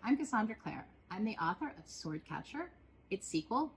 I'm Cassandra Clare. I'm the author of Swordcatcher, its sequel,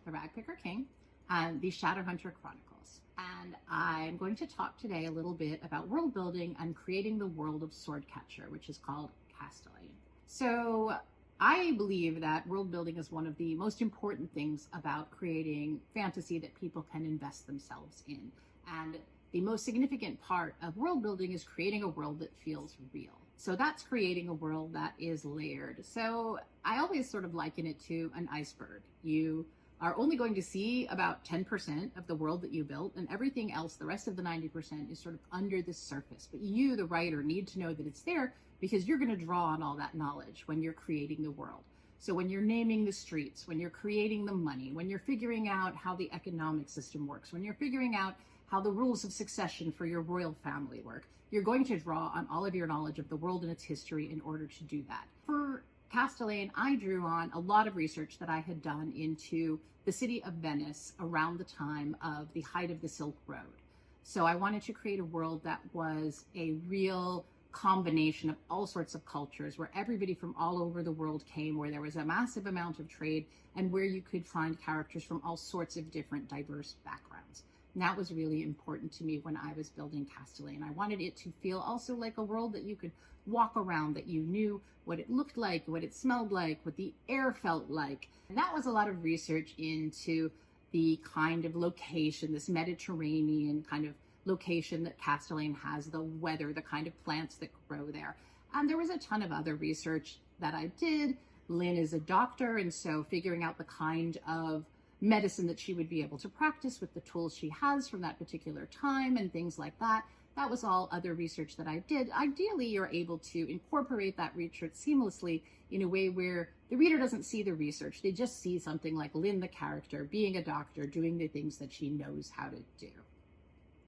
The Ragpicker King, and the Shadowhunter Chronicles. And I'm going to talk today a little bit about world building and creating the world of Swordcatcher, which is called Castellane. So I believe that world building is one of the most important things about creating fantasy that people can invest themselves in. And the most significant part of world building is creating a world that feels real. So that's creating a world that is layered. So I always sort of liken it to an iceberg. You are only going to see about 10% of the world that you built, and everything else, the rest of the 90%, is sort of under the surface. But you, the writer, need to know that it's there because you're going to draw on all that knowledge when you're creating the world. So when you're naming the streets, when you're creating the money, when you're figuring out how the economic system works, when you're figuring out how the rules of succession for your royal family work, you're going to draw on all of your knowledge of the world and its history in order to do that. For Castellane, I drew on a lot of research that I had done into the city of Venice around the time of the height of the Silk Road. So I wanted to create a world that was a real combination of all sorts of cultures, where everybody from all over the world came, where there was a massive amount of trade, and where you could find characters from all sorts of different diverse backgrounds. And that was really important to me when I was building Castellane. I wanted it to feel also like a world that you could walk around, that you knew what it looked like, what it smelled like, what the air felt like. And that was a lot of research into the kind of location, this Mediterranean kind of location that Castellane has, the weather, the kind of plants that grow there. And there was a ton of other research that I did. Lin is a doctor, and so figuring out the kind of medicine that she would be able to practice with the tools she has from that particular time and things like that. That was all other research that I did. Ideally, you're able to incorporate that research seamlessly in a way where the reader doesn't see the research. They just see something like Lin, the character, being a doctor, doing the things that she knows how to do.